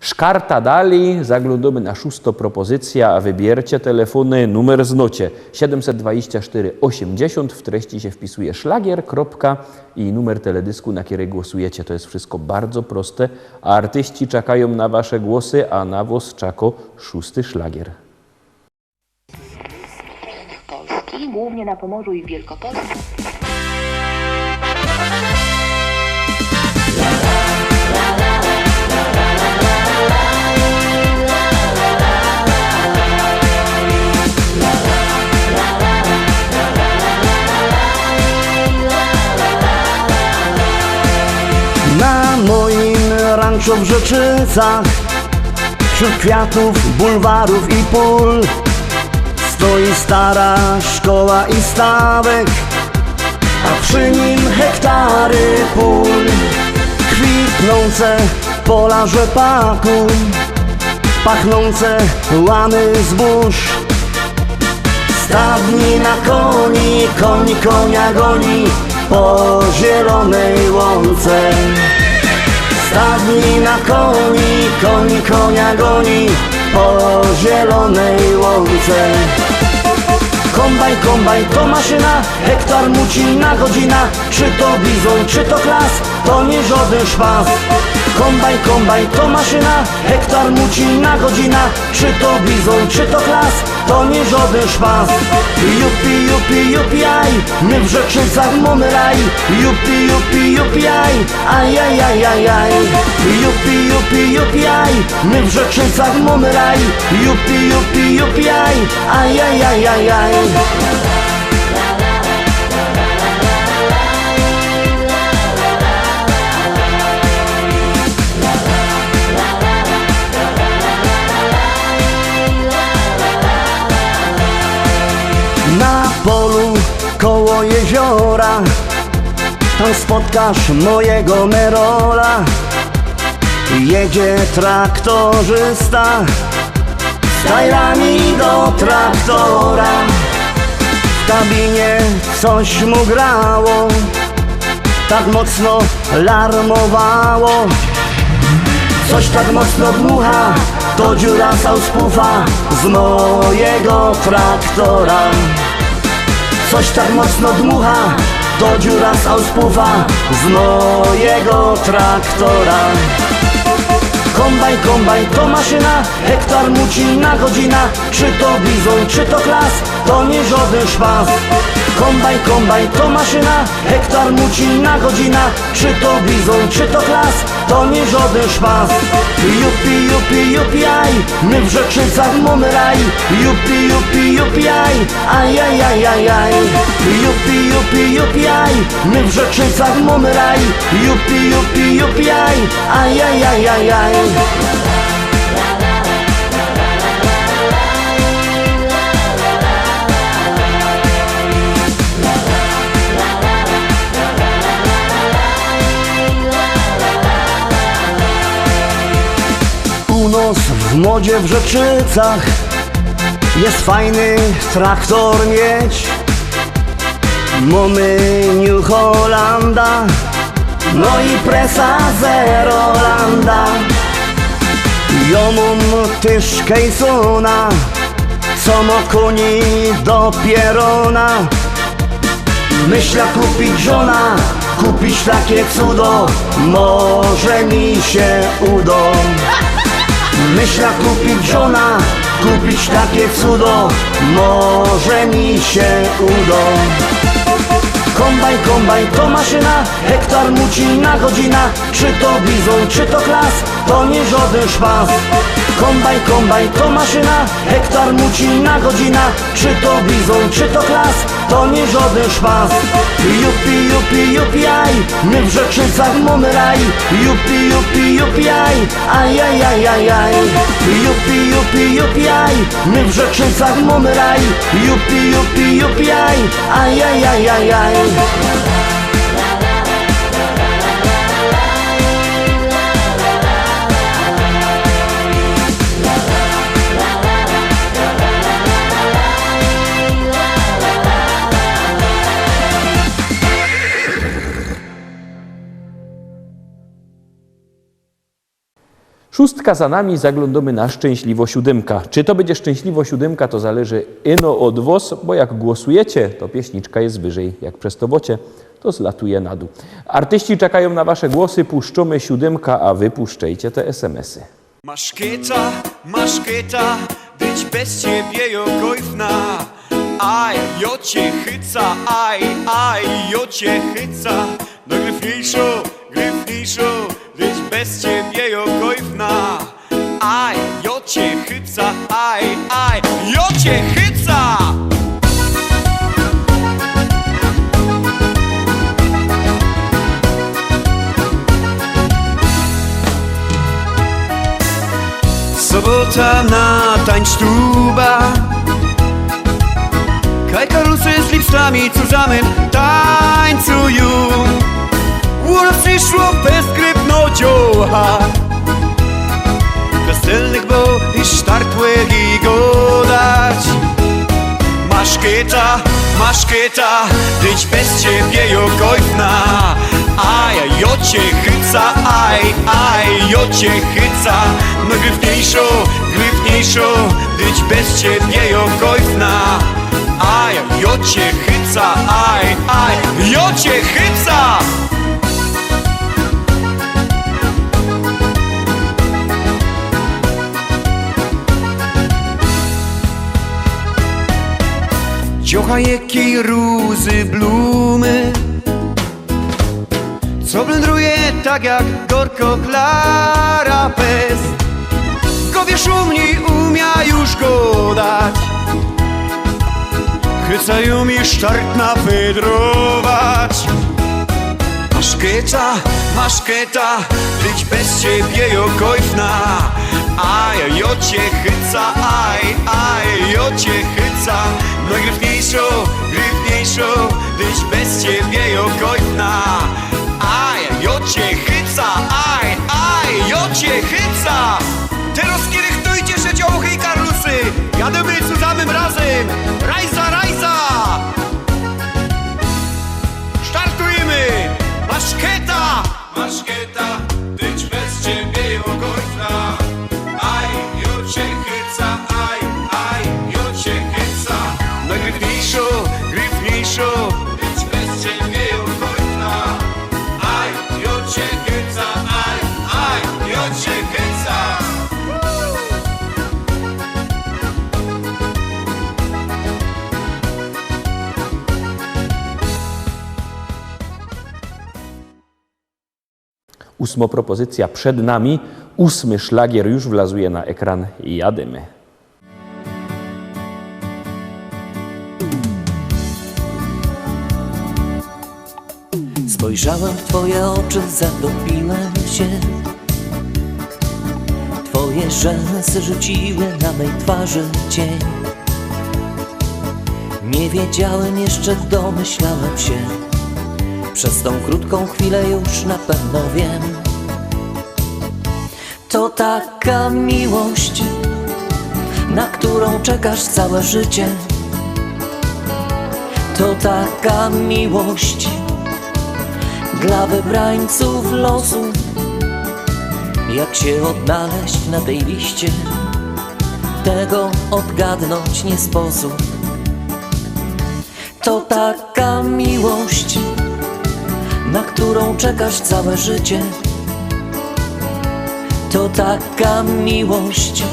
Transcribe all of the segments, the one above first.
Szkarta dali, zaglądamy na 6. propozycja, a wybiercie telefony, numer znocie 724 80, w treści się wpisuje szlagier, kropka i numer teledysku, na który głosujecie. To jest wszystko bardzo proste, a artyści czekają na wasze głosy, a na was czako 6. szlagier. Polski, głównie na Pomorzu i w Wielkopolsce. Na moim ranczu w Rzeczycach, wśród kwiatów, bulwarów i pól, stoi stara szkoła i stawek, a przy nim hektary pól. Kwitnące pola rzepaku, pachnące łany zbóż. Stadnina koni, koń konia goni po zielonej łące. Stadnina koni, koń konia goni po zielonej łące. Kombajn, kombajn to maszyna, hektar mucina godzina. Czy to bizon, czy to klas, to nie żaden szpas. Kombajn, kombajn to maszyna, hektar mucina godzina. Czy to bizon, czy to klas, to nie żaden szpas. Jupi, jupi, jupi, aj, my w Rzeczycach mamy raj. Jupi, jupi, jupi, aj, aj, aj, aj, aj, aj. Jupi, jupi, jupi, aj, my w Rzeczycach mamy raj. Jupi, jupi, jupi, aj, aj, aj, aj, aj, aj. Na polu koło jeziora, tam spotkasz mojego Merola. Jedzie traktorzysta z tajrami do traktora. W kabinie coś mu grało, tak mocno larmowało. Coś tak mocno dmucha, to dziura sauspufa z mojego traktora. Coś tak mocno dmucha, to dziura sauspufa z mojego traktora. Kombajn, kombajn to maszyna, hektar mucina godzina. Czy to bizon, czy to klas, to nie żaden szpas. Kombajn, kombajn to maszyna, hektar mucina godzina. Czy to bizon, czy to klas, to nie żaden szpas. Jupi, jupi, jupi, aj, my w Rzeczycach mamy raj. Jupi, jupi, jupi, aj, aj, aj, aj, aj, aj. Jupi, jupi, jupi, aj, my w Rzeczycach mamy raj. Jupi, jupi, jupi, aj, aj, aj, aj, aj, aj. U nas w modzie w Rzeczycach jest fajny traktor mieć. Mamy New Hollanda, no i presa Zerolanda. Ja mam też Kejsona, co ma koni do pierona. Myślę kupić żona, kupić takie cudo, może mi się uda. Myślę kupić żona, kupić takie cudo, może mi się uda. Kombajn, kombajn to maszyna, hektar mucina godzina. Czy to bizon, czy to klas, to nie żaden szpas. Kombajn, kombajn to maszyna, hektar mucina godzina. Czy to bizon, czy to klas, to nie żaden szpas. Jupi, jupi, jupi, aj, my w Rzeczycach mamy raj. Jupi, jupi, jupi, aj, aj, aj, aj, aj, aj. Jupi, jupi, jupi, aj, my w Rzeczycach mamy raj. Jupi, jupi, jupi, aj, aj, aj, aj, aj, aj. Szóstka za nami, zaglądamy na szczęśliwo siódemka. Czy to będzie szczęśliwo siódemka, to zależy ino od was, bo jak głosujecie, to pieśniczka jest wyżej. Jak przestobocie, to zlatuje na dół. Artyści czekają na wasze głosy, puszczamy siódemka, a wy puszczajcie te SMS-y. Masz kieta, być bez ciebie jokojfna. Aj, jo cię chyca, aj, jo cię chyca. No gryfniejszo, być bez ciebie jokojfna. Aj, jo cię chyca, aj, jo cię chyca. Sobota na tańsztuba. Kaj karusy z lipstami zusammen tańcują. Uro przyszło bezgrypnodzioła. Weselnych bo i sztartłych i godać. Masz kieta, być bez ciebie jokojfna. Aj, jo cię chyca, aj, jo cię chyca. No gryfniejszo, być bez ciebie jokojfna. Aj, jo cię chyca, aj, jo cię chyca. Ciocha jakiej rózy blumy, co blędruje tak jak gorko klara pes. Go wiesz umia już go dać. Chycają mi sztartna wydrować. Masz kieta, być bez ciebie jokojfna. Aj, jo cię chyca, aj, jo cię chyca. No gryfniejszo, być bez ciebie jokojfna. Aj, jo cię chyca, aj, jo cię chyca. Teraz kiedy chtujcie się dziołchy i karlusy, jademy zusammen razem. Rajza! Startujemy! Masz kieta, być bez ciebie jokojfna. Aj, jo cię chyca, aj, jo cię chyca. No gryfniejszo, być bez ciebie jokojfna. Aj, jo cię chyca, aj, jo cię chyca. Ósma propozycja przed nami. Ósmy szlagier już wlazuje na ekran i jadymy. Spojrzałem w twoje oczy, zatopiłem się. Twoje rzęsy rzuciły na mej twarzy cień. Nie wiedziałem jeszcze, domyślałem się. Przez tą krótką chwilę już na pewno wiem. To taka miłość, na którą czekasz całe życie. To taka miłość dla wybrańców losu. Jak się odnaleźć na tej liście, tego odgadnąć nie sposób. To taka miłość, na którą czekasz całe życie. To taka miłość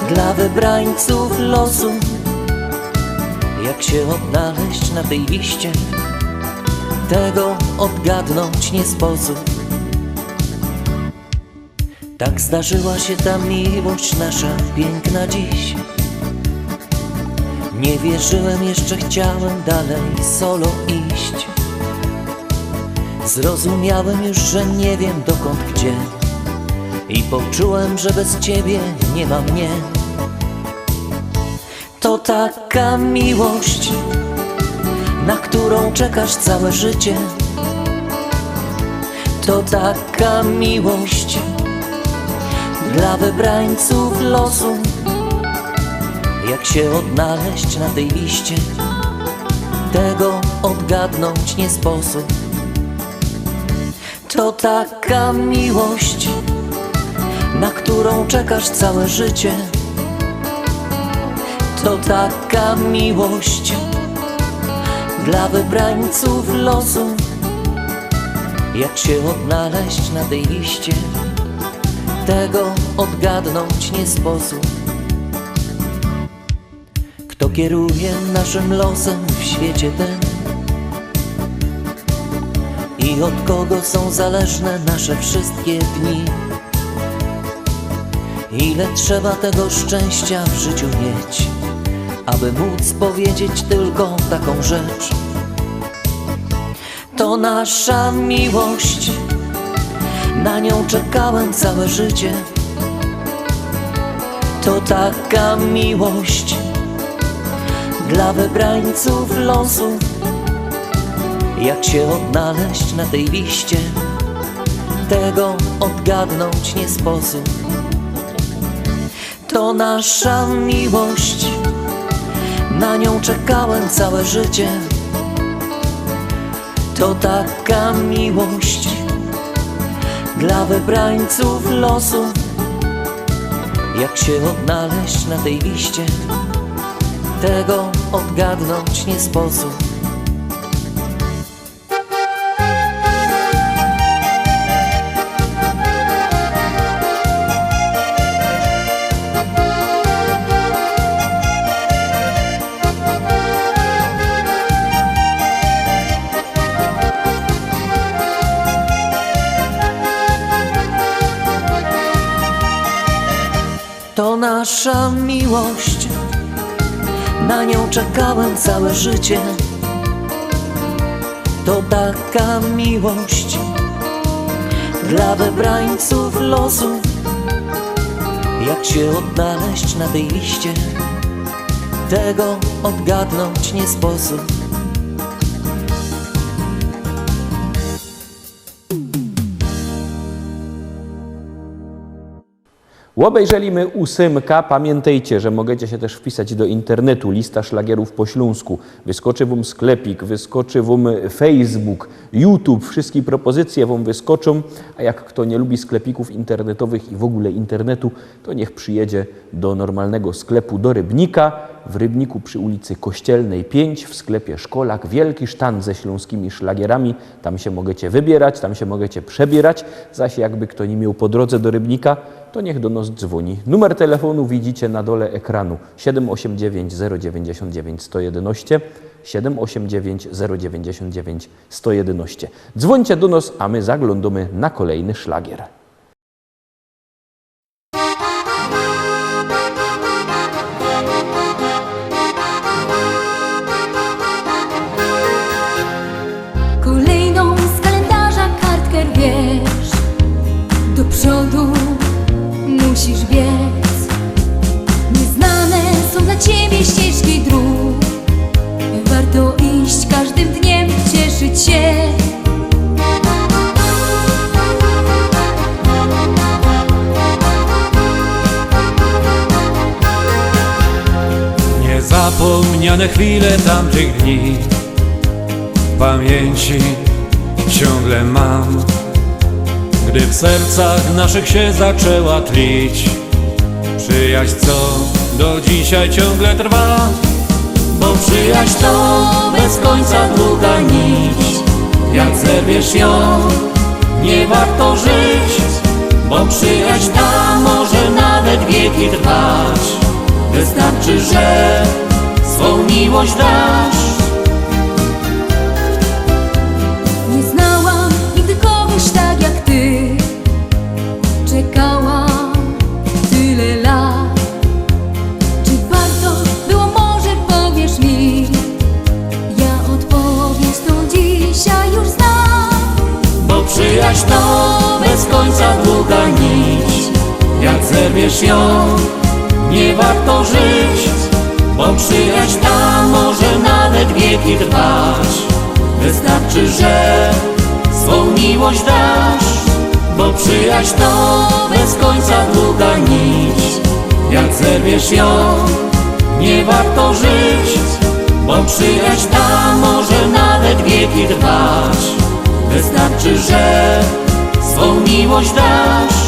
dla wybrańców losu. Jak się odnaleźć na tej liście, tego odgadnąć nie sposób. Tak zdarzyła się ta miłość nasza piękna dziś. Nie wierzyłem jeszcze, chciałem dalej solo iść. Zrozumiałem już, że nie wiem dokąd, gdzie. I poczułem, że bez ciebie nie ma mnie. To taka miłość, na którą czekasz całe życie. To taka miłość dla wybrańców losu. Jak się odnaleźć na tej liście, tego odgadnąć nie sposób. To taka miłość, na którą czekasz całe życie. To taka miłość dla wybrańców losu. Jak się odnaleźć na tej liście, tego odgadnąć nie sposób. Kto kieruje naszym losem w świecie ten i od kogo są zależne nasze wszystkie dni? Ile trzeba tego szczęścia w życiu mieć, aby móc powiedzieć tylko taką rzecz? To nasza miłość, na nią czekałem całe życie. To taka miłość dla wybrańców losu. Jak się odnaleźć na tej liście, tego odgadnąć nie sposób. To nasza miłość, na nią czekałem całe życie. To taka miłość dla wybrańców losu. Jak się odnaleźć na tej liście, tego odgadnąć nie sposób. To nasza miłość, na nią czekałem całe życie. To taka miłość dla wybrańców losu. Jak się odnaleźć na tej liście, tego odgadnąć nie sposób. Obejrzeliśmy 8. Pamiętajcie, że możecie się też wpisać do internetu. Lista szlagierów po śląsku. Wyskoczy wam sklepik, wyskoczy wam Facebook, YouTube. Wszystkie propozycje wam wyskoczą. A jak kto nie lubi sklepików internetowych i w ogóle internetu, to niech przyjedzie do normalnego sklepu do Rybnika. W Rybniku przy ulicy Kościelnej 5 w sklepie Szkolak wielki sztant ze śląskimi szlagierami. Tam się możecie wybierać, tam się możecie przebierać. Zaś jakby kto nie miał po drodze do Rybnika, to niech do nas dzwoni. Numer telefonu widzicie na dole ekranu 789 099 111 789 099 111. Dzwońcie do nas, a my zaglądamy na kolejny szlagier. Kolejną z kalendarza kartkę rwiesz, do przodu musisz biec. Nieznane są dla ciebie ścieżki dróg, warto iść każdym dniem, cieszyć się. Niezapomniane chwile tamtych dni w pamięci ciągle mam, gdy w sercach naszych się zaczęła tlić przyjaźń, co do dzisiaj ciągle trwa. Bo przyjaźń to bez końca długa nić, jak zerwiesz ją, nie warto żyć. Bo przyjaźń ta może nawet wieki trwać, wystarczy, że swą miłość dasz. Nie znałam nigdy kogoś tak jak ty, czekałam tyle lat. Czy warto było, może powiesz mi? Ja odpowiedź tą dzisiaj już znam. Bo przyjaźń to bez końca długa nić, jak zerwiesz ją, nie warto żyć. Bo przyjaźń ta może nawet wieki trwać, wystarczy, że swą miłość dasz. Bo przyjaźń to bez końca długa nić, jak zerwiesz ją, nie warto żyć. Bo przyjaźń ta może nawet wieki trwać, wystarczy, że swą miłość dasz.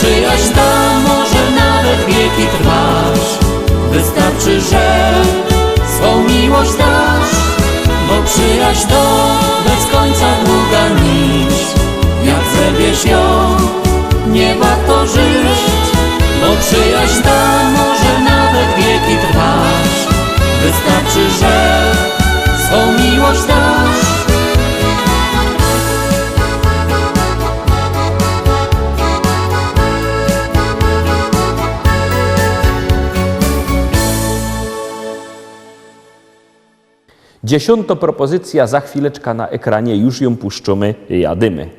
przyjaźń ta może nawet wieki trwać. Wystarczy, że swą miłość dasz, bo przyjaźń to bez końca długa nić. Jak zerwiesz ją, nie warto żyć, bo przyjaźń ta może nawet wieki trwać. Wystarczy, że swą miłość dasz. Dziesiąta propozycja za chwileczkę na ekranie, już ją puszczamy, jadymy.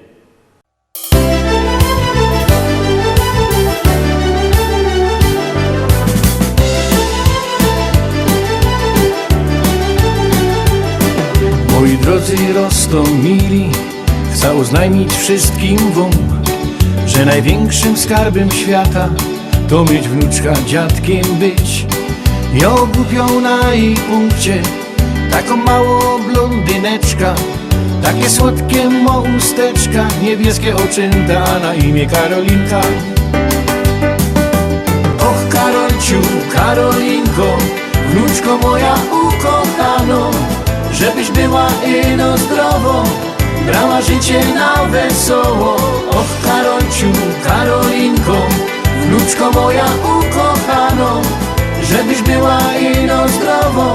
Moi drodzy Rostomili, chcę oznajmić wszystkim wam, że największym skarbem świata to mieć wnuczka, dziadkiem być. Ja ogłupią na jej punkcie taką małą blondyneczka, takie słodkie mo usteczka, niebieskie oczęta, na imię Karolinka. Och Karolciu, Karolinko, wnuczko moja ukochano, żebyś była ino zdrowo, brała życie na wesoło. Och Karolciu, Karolinko, wnuczko moja ukochano, żebyś była ino zdrowo,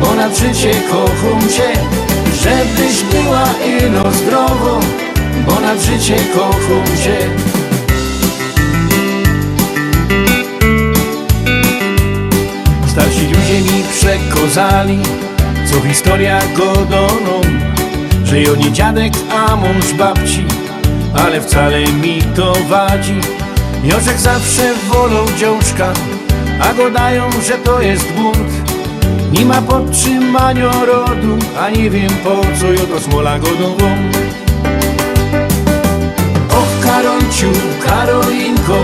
bo na życie kocham cię. Żebyś była ino zdrowo, bo na życie kocham cię. Starsi ludzie mi przekazali, co historia godoną, że jo nie dziadek, a mąż babci, ale wcale mi to wadzi. Jożek zawsze wolał dziążka, a godają, że to jest bunt. Nie ma podtrzymania rodu, a nie wiem po co jo to smola godową. Och Karolciu, Karolinko,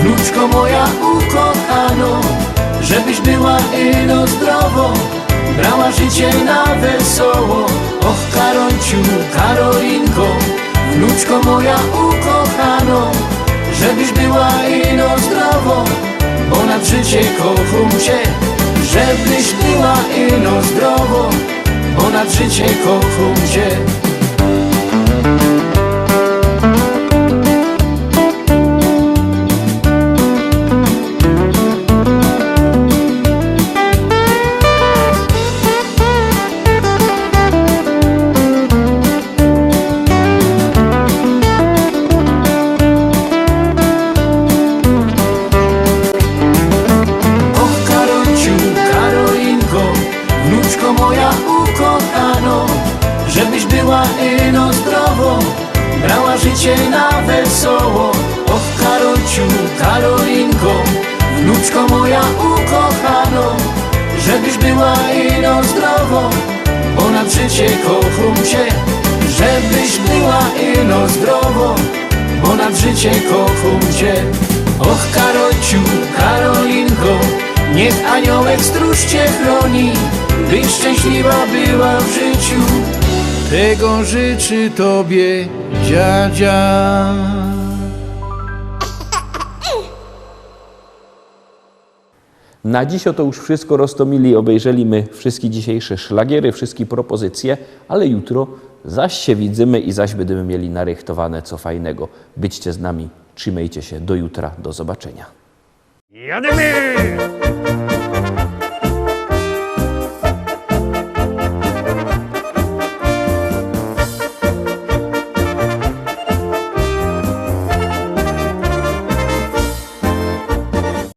wnuczko moja ukochano, żebyś była ino zdrowo, brała życie na wesoło. Och Karolciu, Karolinko, wnuczko moja ukochano, żebyś była ino zdrowo, bo na życie kocham cię. Żebyś była ino zdrowo, bo na życie kocham cię. Żebyś była ino zdrowo, brała życie na wesoło. Och Karolciu, Karolinko, wnuczko moja ukochano, żebyś była ino zdrowo, bo na życie kocham cię. Żebyś była ino zdrowo, bo na życie kocham cię. Och Karolciu, Karolinko, niech aniołek stróż cię chroni, byś szczęśliwa była w życiu. Tego życzy tobie dziadzia. Na dziś to już wszystko, Rostomili. Obejrzeliśmy wszystkie dzisiejsze szlagiery, wszystkie propozycje, ale jutro zaś się widzimy i zaś będziemy mieli narychtowane co fajnego. Byćcie z nami, trzymajcie się, do jutra, do zobaczenia. Jadymy!